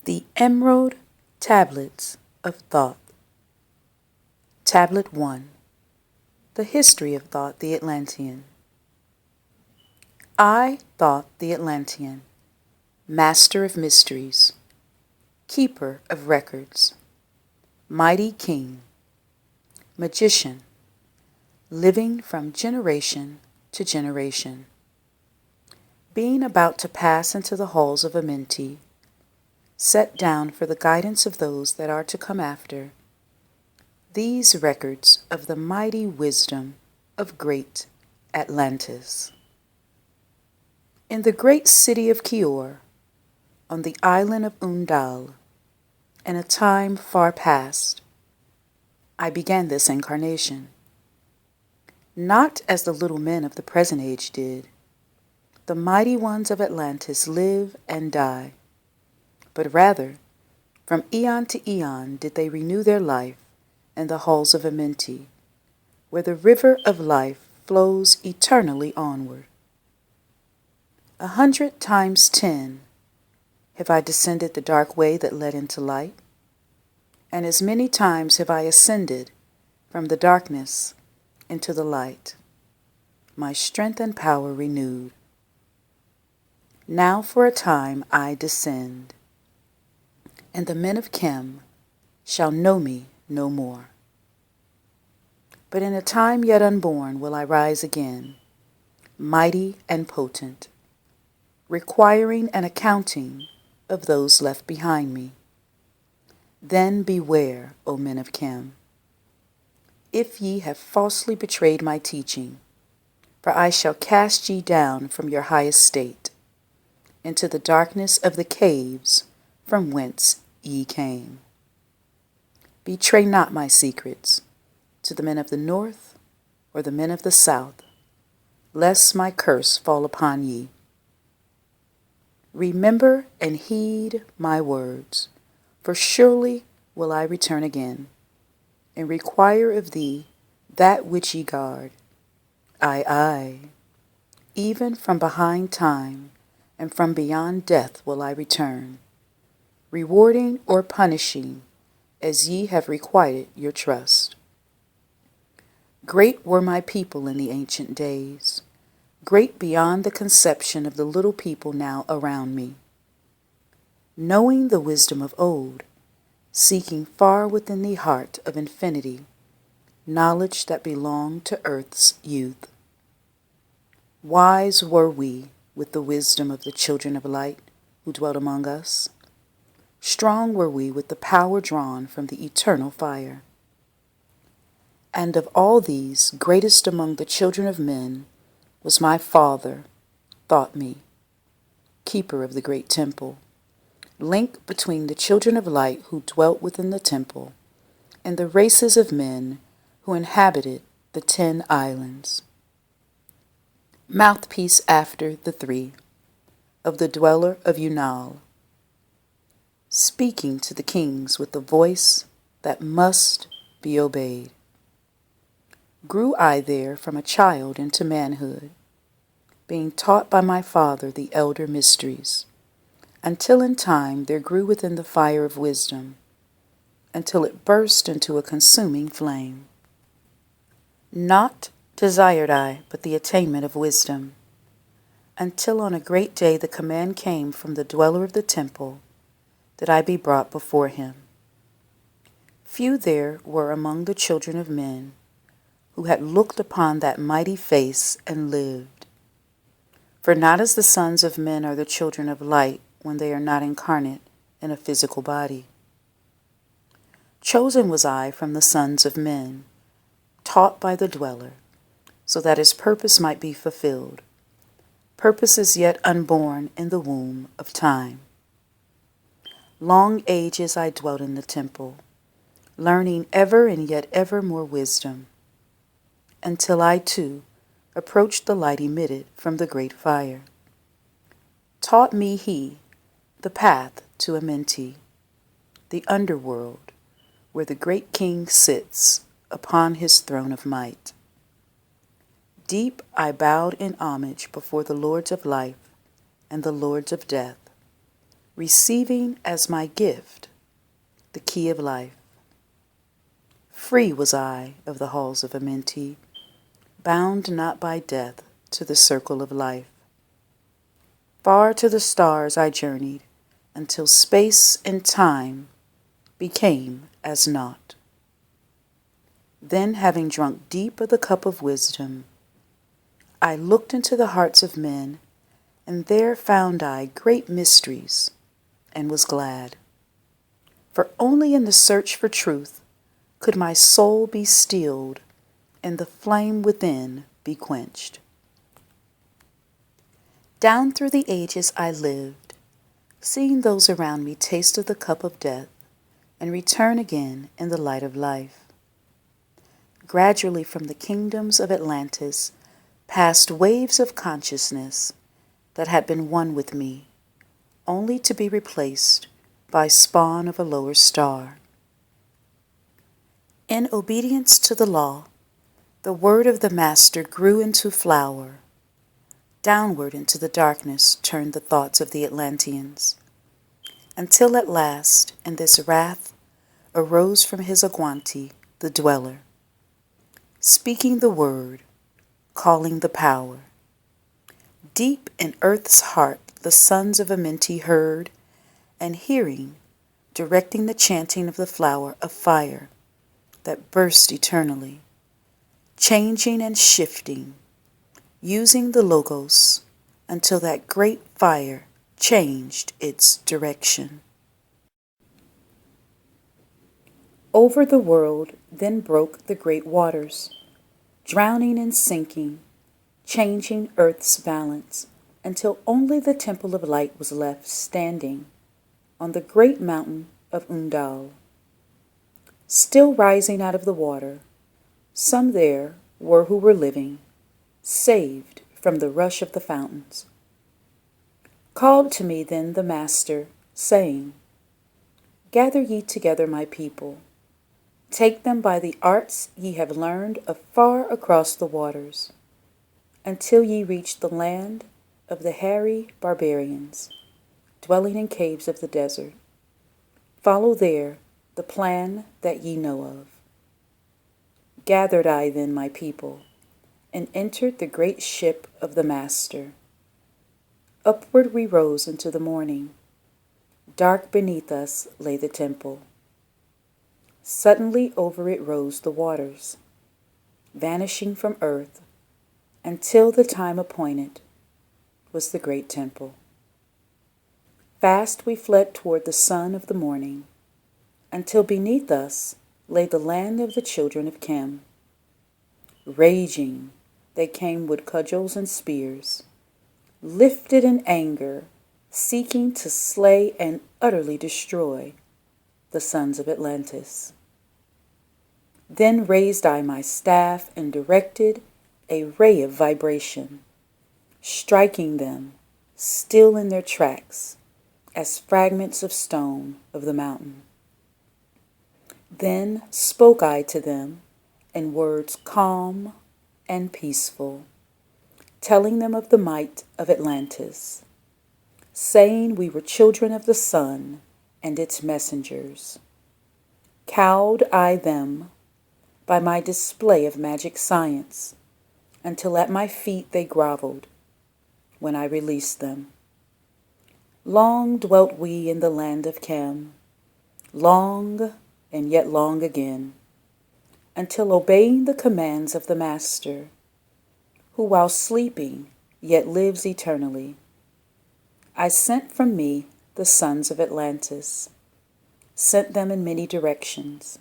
The Emerald Tablets of Thoth. Tablet 1. The History of Thoth the Atlantean. I, Thoth the Atlantean, Master of Mysteries, Keeper of Records, Mighty King, Magician, living from generation to generation, being about to pass into the halls of Amenti, set down for the guidance of those that are to come after, these records of the mighty wisdom of Great Atlantis. In the great city of Kior, on the island of Undal, in a time far past, I began this incarnation. Not as the little men of the present age did. The mighty ones of Atlantis live and die, but rather, from eon to eon did they renew their life in the halls of Amenti, where the river of life flows eternally onward. 100 times 10 have I descended the dark way that led into light, and as many times have I ascended from the darkness into the light, my strength and power renewed. Now for a time I descend, and the men of Chem shall know me no more. But in a time yet unborn will I rise again, mighty and potent, requiring an accounting of those left behind me. Then beware, O men of Chem, if ye have falsely betrayed my teaching, for I shall cast ye down from your high estate into the darkness of the caves from whence ye came. Betray not my secrets to the men of the north or the men of the south, lest my curse fall upon ye. Remember and heed my words, for surely will I return again, and require of thee that which ye guard. Aye, even from behind time and from beyond death will I return, rewarding or punishing as ye have requited your trust. Great were my people in the ancient days, great beyond the conception of the little people now around me. Knowing the wisdom of old, seeking far within the heart of infinity, knowledge that belonged to earth's youth. Wise were we with the wisdom of the children of light who dwelt among us. Strong were we with the power drawn from the eternal fire. And of all these, greatest among the children of men was my father, Thought me, keeper of the great temple, link between the children of light who dwelt within the temple and the races of men who inhabited the 10 islands. Mouthpiece after the 3 of the dweller of Unal, speaking to the kings with the voice that must be obeyed. Grew I there from a child into manhood, being taught by my father the elder mysteries, until in time there grew within the fire of wisdom, until it burst into a consuming flame. Naught desired I but the attainment of wisdom, until on a great day the command came from the dweller of the temple that I be brought before him. Few there were among the children of men who had looked upon that mighty face and lived. For not as the sons of men are the children of light when they are not incarnate in a physical body. Chosen was I from the sons of men, taught by the dweller, so that his purpose might be fulfilled, purposes yet unborn in the womb of time. Long ages I dwelt in the temple, learning ever and yet ever more wisdom, until I too approached the light emitted from the great fire. Taught me he the path to Amenti, the underworld, where the great king sits upon his throne of might. Deep I bowed in homage before the lords of life and the lords of death, receiving as my gift the key of life. Free was I of the halls of Amenti, bound not by death to the circle of life. Far to the stars I journeyed, until space and time became as naught. Then, having drunk deep of the cup of wisdom, I looked into the hearts of men, and there found I great mysteries, and was glad. For only in the search for truth could my soul be stilled, and the flame within be quenched. Down through the ages I lived, seeing those around me taste of the cup of death, and return again in the light of life. Gradually from the kingdoms of Atlantis passed waves of consciousness that had been one with me, only to be replaced by spawn of a lower star. In obedience to the law, the word of the Master grew into flower. Downward into the darkness turned the thoughts of the Atlanteans, until at last, in this wrath, arose from his Aguanti the dweller, speaking the word, calling the power. Deep in earth's heart the sons of Amenti heard, and hearing, directing the chanting of the flower of fire that burst eternally, changing and shifting, using the logos until that great fire changed its direction. Over the world then broke the great waters, drowning and sinking, changing earth's balance, until only the temple of light was left standing on the great mountain of Undal. Still rising out of the water, some there were who were living, saved from the rush of the fountains. Called to me then the Master, saying, Gather ye together my people, take them by the arts ye have learned afar across the waters, until ye reach the land of the hairy barbarians, dwelling in caves of the desert. Follow there the plan that ye know of. Gathered I then my people, and entered the great ship of the Master. Upward we rose into the morning. Dark beneath us lay the temple. Suddenly over it rose the waters, vanishing from earth, until the time appointed was the great temple. Fast we fled toward the sun of the morning, until beneath us lay the land of the children of Chem. Raging, they came with cudgels and spears, lifted in anger, seeking to slay and utterly destroy the sons of Atlantis. Then raised I my staff and directed a ray of vibration, striking them still in their tracks as fragments of stone of the mountain. Then spoke I to them in words calm and peaceful, telling them of the might of Atlantis, saying we were children of the sun and its messengers. Cowed I them by my display of magic science, until at my feet they groveled when I released them. Long dwelt we in the land of Chem, long and yet long again, until obeying the commands of the Master, who while sleeping yet lives eternally, I sent from me the sons of Atlantis, sent them in many directions,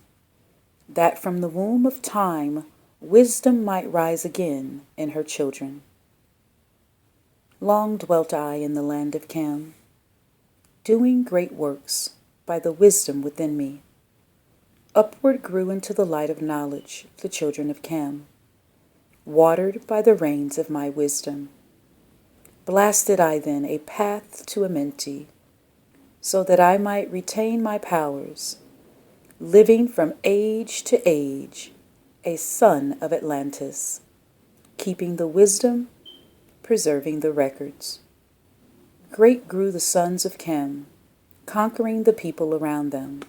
that from the womb of time wisdom might rise again in her children. Long dwelt I in the land of Chem, doing great works by the wisdom within me. Upward grew into the light of knowledge the children of Chem, watered by the rains of my wisdom. Blasted I then a path to Amenti, so that I might retain my powers, living from age to age, a son of Atlantis, keeping the wisdom, preserving the records. Great grew the sons of Chem, conquering the people around them,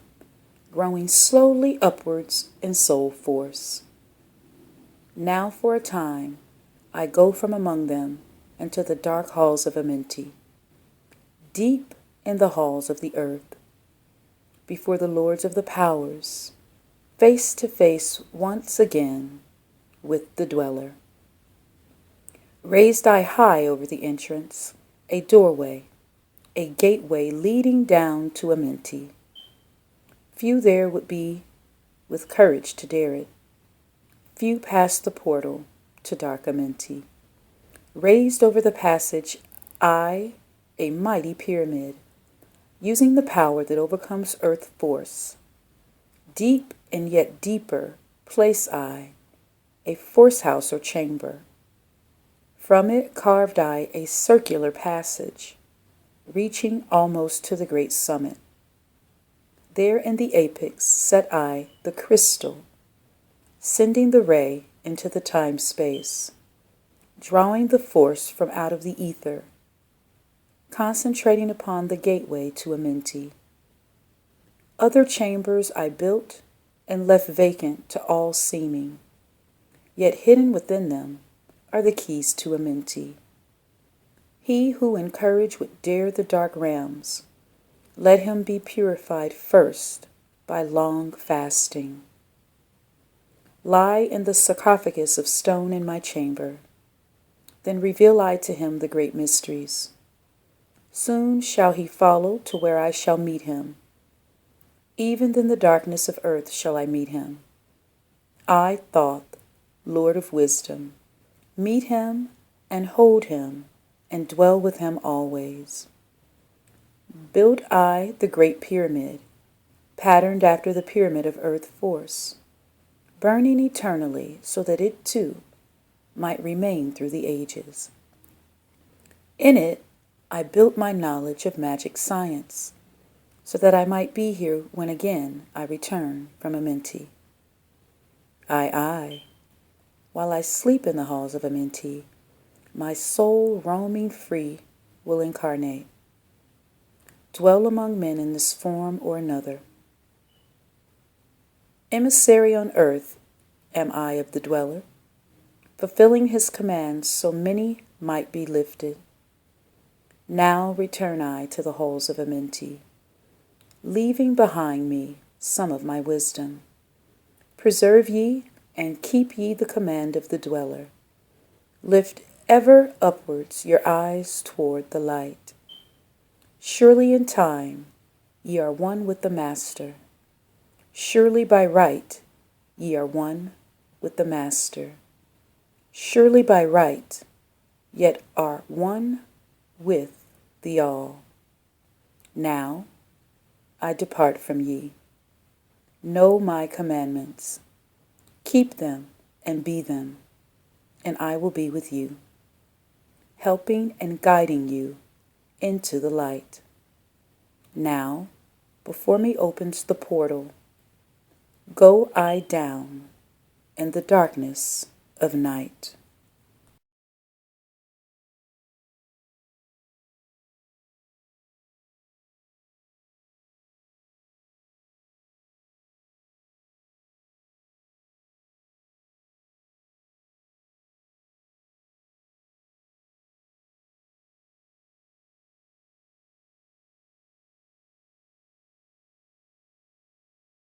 growing slowly upwards in soul force. Now for a time I go from among them into the dark halls of Amenti, deep in the halls of the earth, before the lords of the powers, face to face once again with the dweller. Raised I high over the entrance, a doorway, a gateway leading down to Amenti. Few there would be with courage to dare it. Few passed the portal to dark Amenti. Raised over the passage, I, a mighty pyramid, using the power that overcomes earth force. Deep and yet deeper place I, a force house or chamber. From it carved I a circular passage, reaching almost to the great summit. There in the apex set I the crystal, sending the ray into the time-space, drawing the force from out of the ether, concentrating upon the gateway to Amenti. Other chambers I built and left vacant to all seeming, yet hidden within them are the keys to Amenti. He who in courage would dare the dark realms, let him be purified first by long fasting. Lie in the sarcophagus of stone in my chamber, then reveal I to him the great mysteries. Soon shall he follow to where I shall meet him. Even in the darkness of earth shall I meet him. I, Thoth, Lord of wisdom, meet him and hold him and dwell with him always. Build I the great pyramid, patterned after the pyramid of earth force, burning eternally so that it too might remain through the ages. In it I built my knowledge of magic science, so that I might be here when again I return from Amenti. Aye, while I sleep in the halls of Amenti, my soul roaming free will incarnate, dwell among men in this form or another. Emissary on earth am I of the dweller, fulfilling his commands so many might be lifted. Now return I to the halls of Amenti, leaving behind me some of my wisdom. Preserve ye and keep ye the command of the dweller. Lift ever upwards your eyes toward the light. Surely in time ye are one with the Master. Surely by right ye are one with the Master. Surely by right yet are one with the All. Now I depart from ye. Know my commandments. Keep them and be them, and I will be with you, helping and guiding you into the light. Now, before me opens the portal. Go I down in the darkness of night.